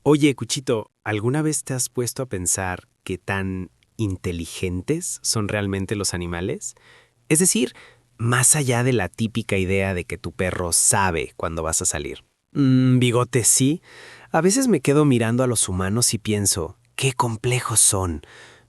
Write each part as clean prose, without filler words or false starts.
Oye, Cuchito, ¿alguna vez te has puesto a pensar qué tan inteligentes son realmente los animales? Es decir, más allá de la típica idea de que tu perro sabe cuándo vas a salir. Bigote, sí. A veces me quedo mirando a los humanos y pienso, qué complejos son.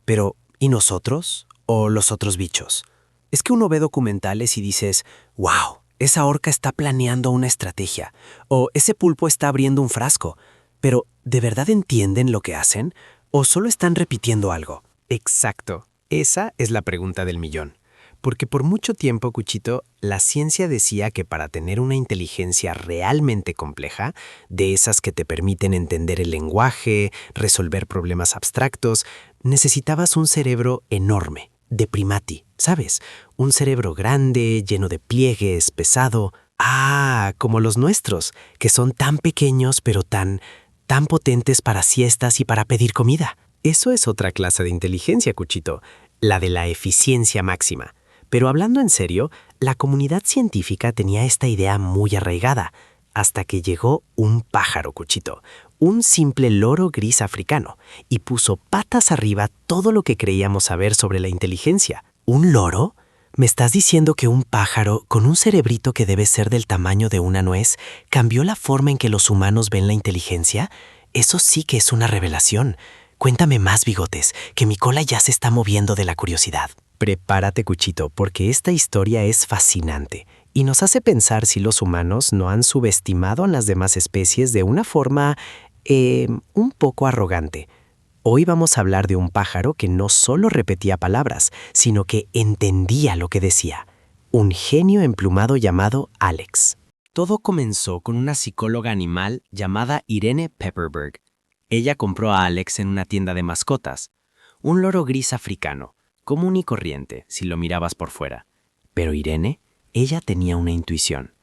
Pero, ¿y nosotros? ¿O los otros bichos? Es que uno ve documentales y dices, wow, esa orca está planeando una estrategia. O ese pulpo está abriendo un frasco. Pero, ¿de verdad entienden lo que hacen? ¿O solo están repitiendo algo? Exacto. Esa es la pregunta del millón. Porque por mucho tiempo, Cuchito, la ciencia decía que para tener una inteligencia realmente compleja, de esas que te permiten entender el lenguaje, resolver problemas abstractos, necesitabas un cerebro enorme, de primati, ¿sabes? Un cerebro grande, lleno de pliegues, pesado. Ah, como los nuestros, que son tan pequeños pero tan potentes para siestas y para pedir comida. Eso es otra clase de inteligencia, Cuchito, la de la eficiencia máxima. Pero hablando en serio, la comunidad científica tenía esta idea muy arraigada, hasta que llegó un pájaro, Cuchito, un simple loro gris africano, y puso patas arriba todo lo que creíamos saber sobre la inteligencia. ¿Un loro? ¿Me estás diciendo que un pájaro, con un cerebrito que debe ser del tamaño de una nuez, cambió la forma en que los humanos ven la inteligencia? Eso sí que es una revelación. Cuéntame más, Bigotes, que mi cola ya se está moviendo de la curiosidad. Prepárate, Cuchito, porque esta historia es fascinante y nos hace pensar si los humanos no han subestimado a las demás especies de una forma, un poco arrogante. Hoy vamos a hablar de un pájaro que no solo repetía palabras, sino que entendía lo que decía. Un genio emplumado llamado Alex. Todo comenzó con una psicóloga animal llamada Irene Pepperberg. Ella compró a Alex en una tienda de mascotas, un loro gris africano, común y corriente si lo mirabas por fuera. Pero Irene, ella tenía una intuición.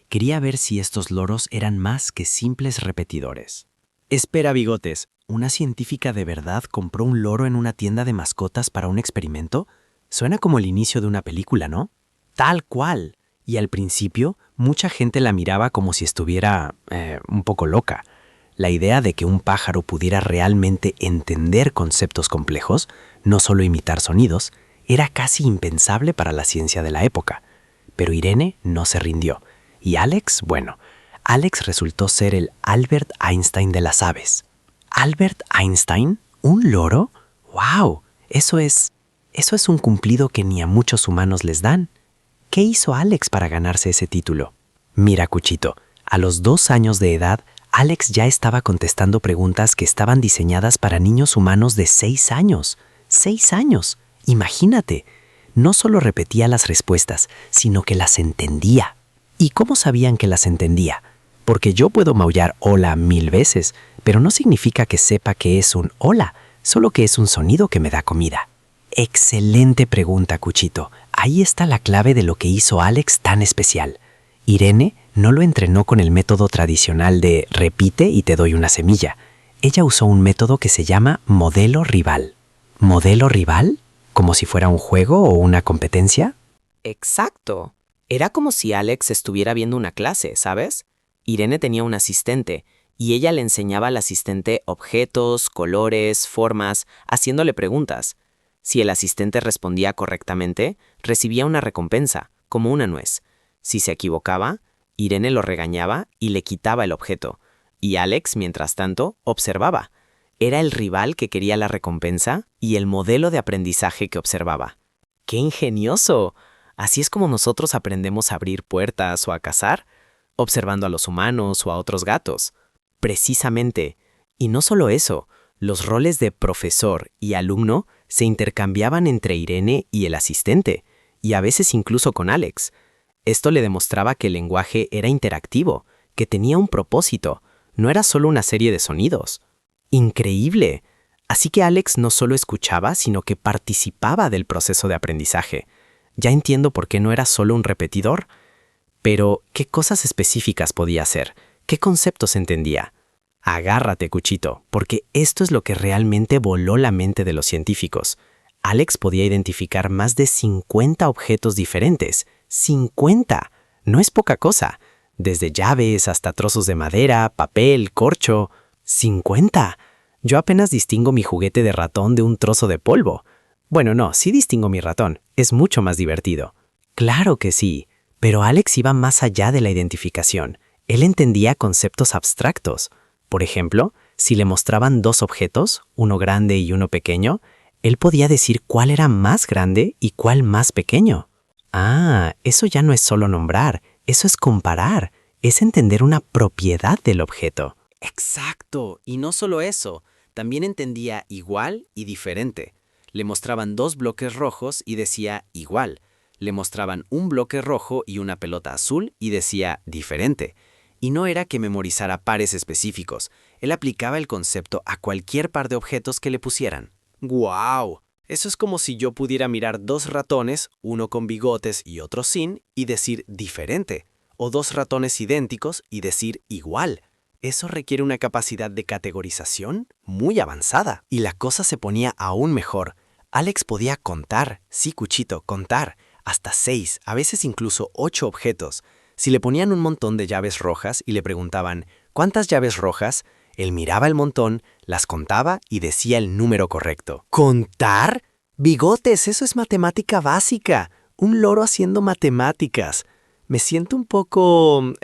Quería ver si estos loros eran más que simples repetidores. Espera, Bigotes, ¿una científica de verdad compró un loro en una tienda de mascotas para un experimento? Suena como el inicio de una película, ¿no? Tal cual. Y al principio, mucha gente la miraba como si estuviera, un poco loca. La idea de que un pájaro pudiera realmente entender conceptos complejos, no solo imitar sonidos, era casi impensable para la ciencia de la época. Pero Irene no se rindió. Y Alex, bueno, Alex resultó ser el Albert Einstein de las aves. ¿Albert Einstein? ¿Un loro? ¡Wow! Eso es un cumplido que ni a muchos humanos les dan. ¿Qué hizo Alex para ganarse ese título? Mira, Cuchito, a los 2 años de edad, Alex ya estaba contestando preguntas que estaban diseñadas para niños humanos de 6 años. 6 años. Imagínate. No solo repetía las respuestas, sino que las entendía. ¿Y cómo sabían que las entendía? Porque yo puedo maullar hola 1000 veces, pero no significa que sepa que es un hola, solo que es un sonido que me da comida. Excelente pregunta, Cuchito. Ahí está la clave de lo que hizo Alex tan especial. Irene no lo entrenó con el método tradicional de repite y te doy una semilla. Ella usó un método que se llama modelo rival. ¿Modelo rival? ¿Como si fuera un juego o una competencia? Exacto. Era como si Alex estuviera viendo una clase, ¿sabes? Irene tenía un asistente, y ella le enseñaba al asistente objetos, colores, formas, haciéndole preguntas. Si el asistente respondía correctamente, recibía una recompensa, como una nuez. Si se equivocaba, Irene lo regañaba y le quitaba el objeto. Y Alex, mientras tanto, observaba. Era el rival que quería la recompensa y el modelo de aprendizaje que observaba. ¡Qué ingenioso! Así es como nosotros aprendemos a abrir puertas o a cazar, observando a los humanos o a otros gatos. Precisamente. Y no solo eso, los roles de profesor y alumno se intercambiaban entre Irene y el asistente, y a veces incluso con Alex. Esto le demostraba que el lenguaje era interactivo, que tenía un propósito, no era solo una serie de sonidos. ¡Increíble! Así que Alex no solo escuchaba, sino que participaba del proceso de aprendizaje. Ya entiendo por qué no era solo un repetidor. Pero, ¿qué cosas específicas podía hacer? ¿Qué conceptos entendía? Agárrate, Cuchito, porque esto es lo que realmente voló la mente de los científicos. Alex podía identificar más de 50 objetos diferentes. ¡50! No es poca cosa. Desde llaves hasta trozos de madera, papel, corcho. ¡50! Yo apenas distingo mi juguete de ratón de un trozo de polvo. Bueno, no, sí distingo mi ratón. Es mucho más divertido. Claro que sí, pero Alex iba más allá de la identificación. Él entendía conceptos abstractos. Por ejemplo, si le mostraban dos objetos, uno grande y uno pequeño, él podía decir cuál era más grande y cuál más pequeño. Ah, eso ya no es solo nombrar, eso es comparar, es entender una propiedad del objeto. Exacto, y no solo eso, también entendía igual y diferente. Le mostraban dos bloques rojos y decía igual. Le mostraban un bloque rojo y una pelota azul y decía diferente. Y no era que memorizara pares específicos, él aplicaba el concepto a cualquier par de objetos que le pusieran. ¡Guau! Eso es como si yo pudiera mirar dos ratones, uno con bigotes y otro sin, y decir diferente. O dos ratones idénticos y decir igual. Eso requiere una capacidad de categorización muy avanzada. Y la cosa se ponía aún mejor. Alex podía contar, sí, Cuchito, contar, hasta 6, a veces incluso 8 objetos. Si le ponían un montón de llaves rojas y le preguntaban, ¿cuántas llaves rojas?, él miraba el montón, las contaba y decía el número correcto. ¿Contar? Bigotes, eso es matemática básica. Un loro haciendo matemáticas. Me siento un poco...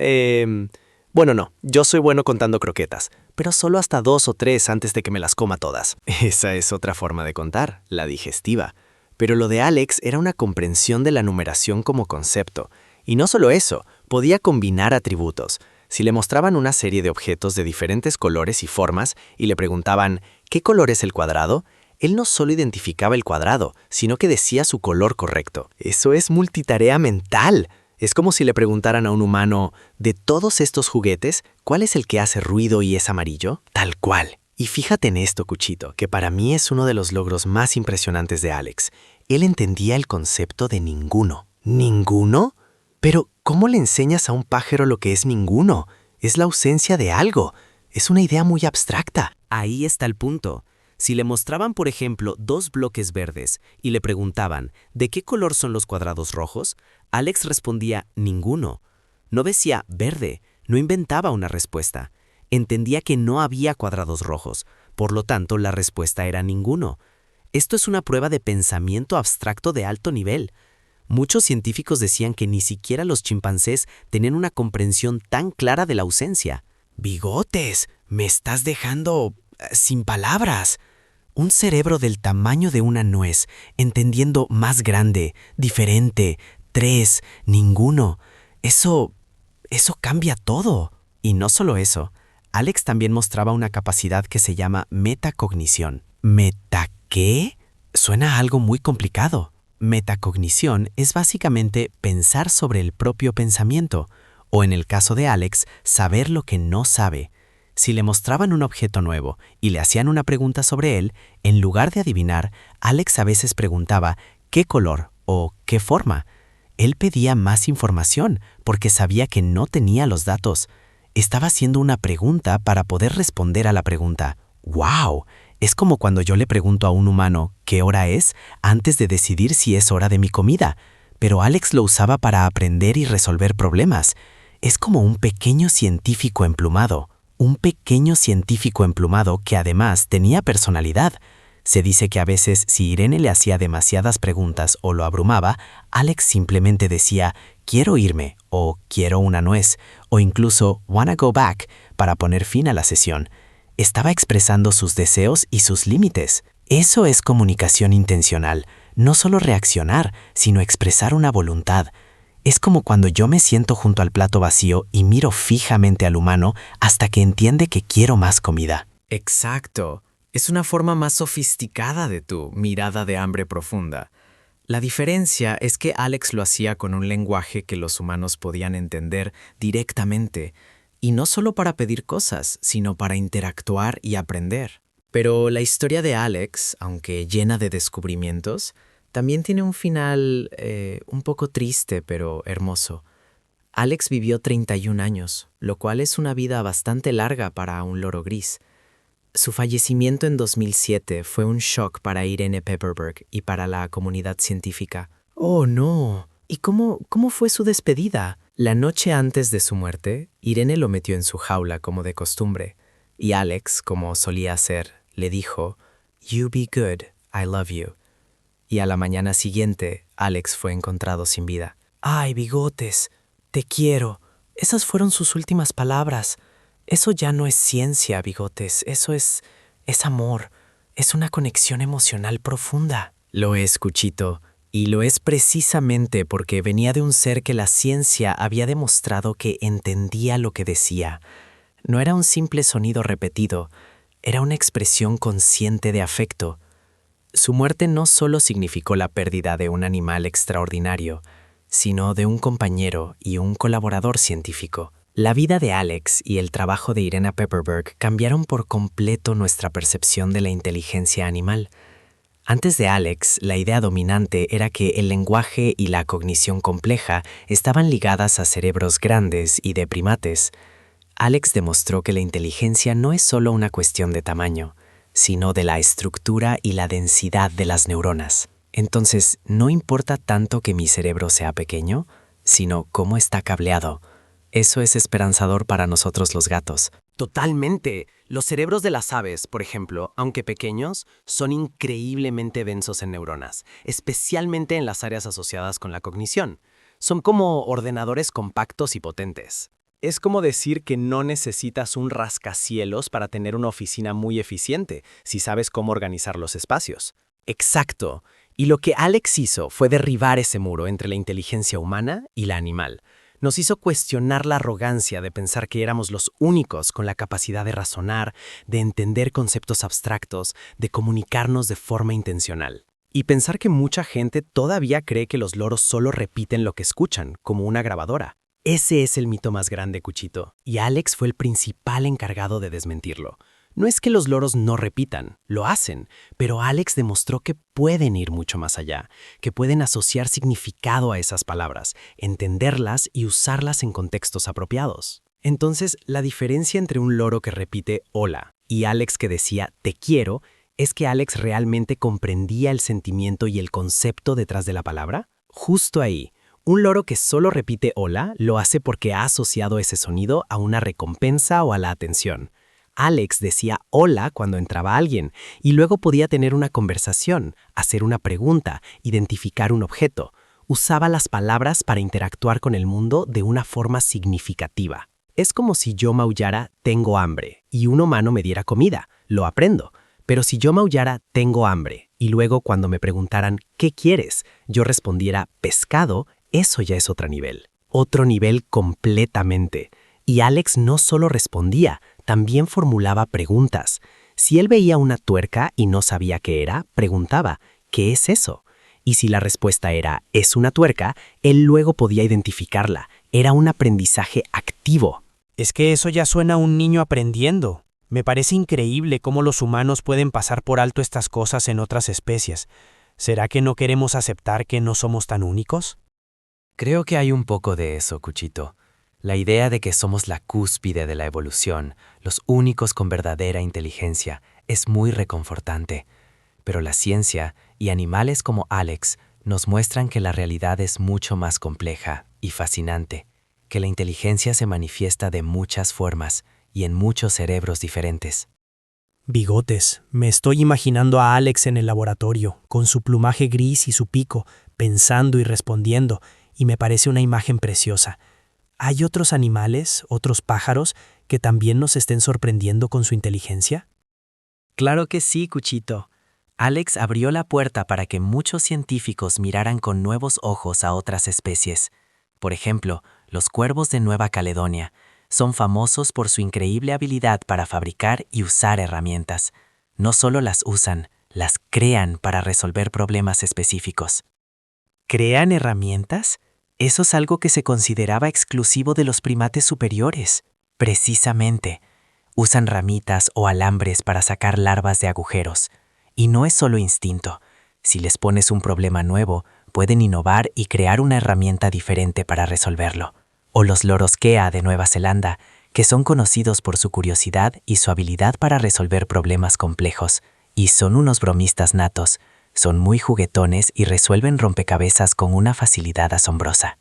Bueno, no, yo soy bueno contando croquetas, pero solo hasta 2 o 3 antes de que me las coma todas. Esa es otra forma de contar, la digestiva. Pero lo de Alex era una comprensión de la numeración como concepto. Y no solo eso, podía combinar atributos. Si le mostraban una serie de objetos de diferentes colores y formas y le preguntaban ¿qué color es el cuadrado?, él no solo identificaba el cuadrado, sino que decía su color correcto. Eso es multitarea mental. Es como si le preguntaran a un humano, de todos estos juguetes, ¿cuál es el que hace ruido y es amarillo? Tal cual. Y fíjate en esto, Cuchito, que para mí es uno de los logros más impresionantes de Alex. Él entendía el concepto de ninguno. ¿Ninguno? Pero, ¿cómo le enseñas a un pájaro lo que es ninguno? Es la ausencia de algo. Es una idea muy abstracta. Ahí está el punto. Si le mostraban, por ejemplo, dos bloques verdes y le preguntaban ¿de qué color son los cuadrados rojos?, Alex respondía ninguno. No decía verde, no inventaba una respuesta. Entendía que no había cuadrados rojos, por lo tanto la respuesta era ninguno. Esto es una prueba de pensamiento abstracto de alto nivel. Muchos científicos decían que ni siquiera los chimpancés tenían una comprensión tan clara de la ausencia. ¡Bigotes! Me estás dejando sin palabras. Un cerebro del tamaño de una nuez, entendiendo más grande, diferente, 3, ninguno. Eso cambia todo. Y no solo eso, Alex también mostraba una capacidad que se llama metacognición. ¿Meta qué? Suena a algo muy complicado. Metacognición es básicamente pensar sobre el propio pensamiento, o en el caso de Alex, saber lo que no sabe. Si le mostraban un objeto nuevo y le hacían una pregunta sobre él, en lugar de adivinar, Alex a veces preguntaba ¿qué color? O ¿qué forma? Él pedía más información porque sabía que no tenía los datos. Estaba haciendo una pregunta para poder responder a la pregunta. ¡Wow! Es como cuando yo le pregunto a un humano ¿qué hora es?, antes de decidir si es hora de mi comida. Pero Alex lo usaba para aprender y resolver problemas. Es como un pequeño científico emplumado. Un pequeño científico emplumado que además tenía personalidad. Se dice que a veces si Irene le hacía demasiadas preguntas o lo abrumaba, Alex simplemente decía «quiero irme» o «quiero una nuez» o incluso «wanna go back» para poner fin a la sesión. Estaba expresando sus deseos y sus límites. Eso es comunicación intencional, no solo reaccionar, sino expresar una voluntad. Es como cuando yo me siento junto al plato vacío y miro fijamente al humano hasta que entiende que quiero más comida. Exacto. Es una forma más sofisticada de tu mirada de hambre profunda. La diferencia es que Alex lo hacía con un lenguaje que los humanos podían entender directamente, y no solo para pedir cosas, sino para interactuar y aprender. Pero la historia de Alex, aunque llena de descubrimientos, también tiene un final un poco triste pero hermoso. Alex vivió 31 años, lo cual es una vida bastante larga para un loro gris. Su fallecimiento en 2007 fue un shock para Irene Pepperberg y para la comunidad científica. ¡Oh, no! ¿Y cómo fue su despedida? La noche antes de su muerte, Irene lo metió en su jaula como de costumbre. Y Alex, como solía hacer, le dijo, "You be good, I love you". Y a la mañana siguiente, Alex fue encontrado sin vida. «Ay, Bigotes, te quiero». Esas fueron sus últimas palabras. Eso ya no es ciencia, Bigotes. Eso es amor. Es una conexión emocional profunda. Lo es, Cuchito. Y lo es precisamente porque venía de un ser que la ciencia había demostrado que entendía lo que decía. No era un simple sonido repetido, era una expresión consciente de afecto. Su muerte no solo significó la pérdida de un animal extraordinario, sino de un compañero y un colaborador científico. La vida de Alex y el trabajo de Irena Pepperberg cambiaron por completo nuestra percepción de la inteligencia animal. Antes de Alex, la idea dominante era que el lenguaje y la cognición compleja estaban ligadas a cerebros grandes y de primates. Alex demostró que la inteligencia no es solo una cuestión de tamaño, sino de la estructura y la densidad de las neuronas. Entonces, no importa tanto que mi cerebro sea pequeño, sino cómo está cableado. Eso es esperanzador para nosotros los gatos. Totalmente. Los cerebros de las aves, por ejemplo, aunque pequeños, son increíblemente densos en neuronas, especialmente en las áreas asociadas con la cognición. Son como ordenadores compactos y potentes. Es como decir que no necesitas un rascacielos para tener una oficina muy eficiente, si sabes cómo organizar los espacios. Exacto. Y lo que Alex hizo fue derribar ese muro entre la inteligencia humana y la animal. Nos hizo cuestionar la arrogancia de pensar que éramos los únicos con la capacidad de razonar, de entender conceptos abstractos, de comunicarnos de forma intencional. Y pensar que mucha gente todavía cree que los loros solo repiten lo que escuchan, como una grabadora. Ese es el mito más grande, Cuchito, y Alex fue el principal encargado de desmentirlo. No es que los loros no repitan, lo hacen, pero Alex demostró que pueden ir mucho más allá, que pueden asociar significado a esas palabras, entenderlas y usarlas en contextos apropiados. Entonces, la diferencia entre un loro que repite hola y Alex que decía te quiero es que Alex realmente comprendía el sentimiento y el concepto detrás de la palabra. Justo ahí, un loro que solo repite hola lo hace porque ha asociado ese sonido a una recompensa o a la atención. Alex decía hola cuando entraba alguien y luego podía tener una conversación, hacer una pregunta, identificar un objeto. Usaba las palabras para interactuar con el mundo de una forma significativa. Es como si yo maullara tengo hambre y un humano me diera comida, lo aprendo. Pero si yo maullara tengo hambre y luego cuando me preguntaran ¿qué quieres? Yo respondiera pescado, eso ya es otro nivel completamente. Y Alex no solo respondía, también formulaba preguntas. Si él veía una tuerca y no sabía qué era, preguntaba, ¿qué es eso? Y si la respuesta era, es una tuerca, él luego podía identificarla. Era un aprendizaje activo. Es que eso ya suena a un niño aprendiendo. Me parece increíble cómo los humanos pueden pasar por alto estas cosas en otras especies. ¿Será que no queremos aceptar que no somos tan únicos? Creo que hay un poco de eso, Cuchito. La idea de que somos la cúspide de la evolución, los únicos con verdadera inteligencia, es muy reconfortante. Pero la ciencia y animales como Alex nos muestran que la realidad es mucho más compleja y fascinante, que la inteligencia se manifiesta de muchas formas y en muchos cerebros diferentes. Bigotes, me estoy imaginando a Alex en el laboratorio, con su plumaje gris y su pico, pensando y respondiendo, y me parece una imagen preciosa. ¿Hay otros animales, otros pájaros, que también nos estén sorprendiendo con su inteligencia? Claro que sí, Cuchito. Alex abrió la puerta para que muchos científicos miraran con nuevos ojos a otras especies. Por ejemplo, los cuervos de Nueva Caledonia son famosos por su increíble habilidad para fabricar y usar herramientas. No solo las usan, las crean para resolver problemas específicos. ¿Crean herramientas? Eso es algo que se consideraba exclusivo de los primates superiores. Precisamente, usan ramitas o alambres para sacar larvas de agujeros. Y no es solo instinto. Si les pones un problema nuevo, pueden innovar y crear una herramienta diferente para resolverlo. O los loros kea de Nueva Zelanda, que son conocidos por su curiosidad y su habilidad para resolver problemas complejos. Y son unos bromistas natos. Son muy juguetones y resuelven rompecabezas con una facilidad asombrosa.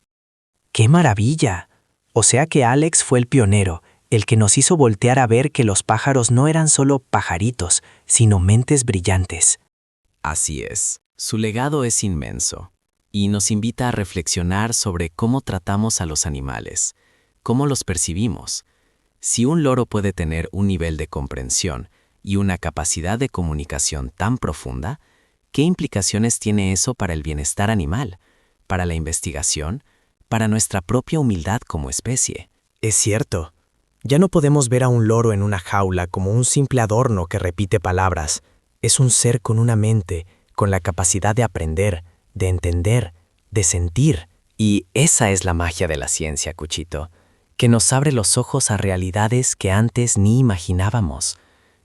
¡Qué maravilla! O sea que Alex fue el pionero, el que nos hizo voltear a ver que los pájaros no eran solo pajaritos, sino mentes brillantes. Así es, su legado es inmenso y nos invita a reflexionar sobre cómo tratamos a los animales, cómo los percibimos. Si un loro puede tener un nivel de comprensión y una capacidad de comunicación tan profunda, ¿qué implicaciones tiene eso para el bienestar animal, para la investigación, para nuestra propia humildad como especie? Es cierto. Ya no podemos ver a un loro en una jaula como un simple adorno que repite palabras. Es un ser con una mente, con la capacidad de aprender, de entender, de sentir. Y esa es la magia de la ciencia, Cuchito, que nos abre los ojos a realidades que antes ni imaginábamos,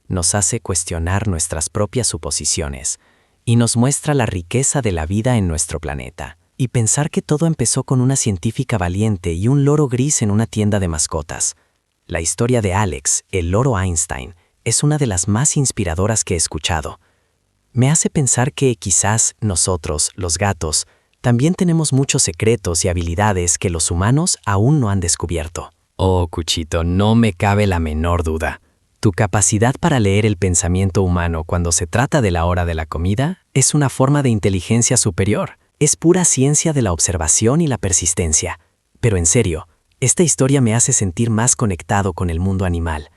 nos hace cuestionar nuestras propias suposiciones y nos muestra la riqueza de la vida en nuestro planeta. Y pensar que todo empezó con una científica valiente y un loro gris en una tienda de mascotas. La historia de Alex, el loro Einstein, es una de las más inspiradoras que he escuchado. Me hace pensar que quizás nosotros, los gatos, también tenemos muchos secretos y habilidades que los humanos aún no han descubierto. Oh, Cuchito, no me cabe la menor duda. Tu capacidad para leer el pensamiento humano cuando se trata de la hora de la comida es una forma de inteligencia superior. Es pura ciencia de la observación y la persistencia. Pero en serio, esta historia me hace sentir más conectado con el mundo animal.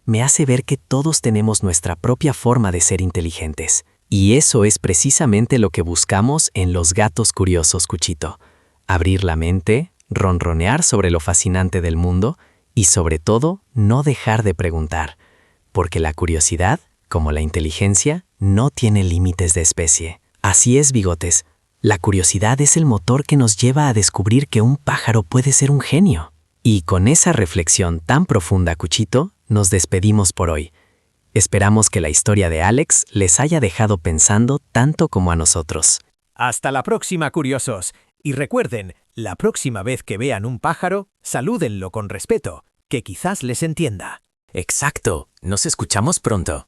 Me hace ver que todos tenemos nuestra propia forma de ser inteligentes. Y eso es precisamente lo que buscamos en Los Gatos Curiosos, Cuchito. Abrir la mente, ronronear sobre lo fascinante del mundo y sobre todo, no dejar de preguntar. Porque la curiosidad, como la inteligencia, no tiene límites de especie. Así es, Bigotes. La curiosidad es el motor que nos lleva a descubrir que un pájaro puede ser un genio. Y con esa reflexión tan profunda, Cuchito, nos despedimos por hoy. Esperamos que la historia de Alex les haya dejado pensando tanto como a nosotros. Hasta la próxima, curiosos. Y recuerden, la próxima vez que vean un pájaro, salúdenlo con respeto, que quizás les entienda. Exacto. Nos escuchamos pronto.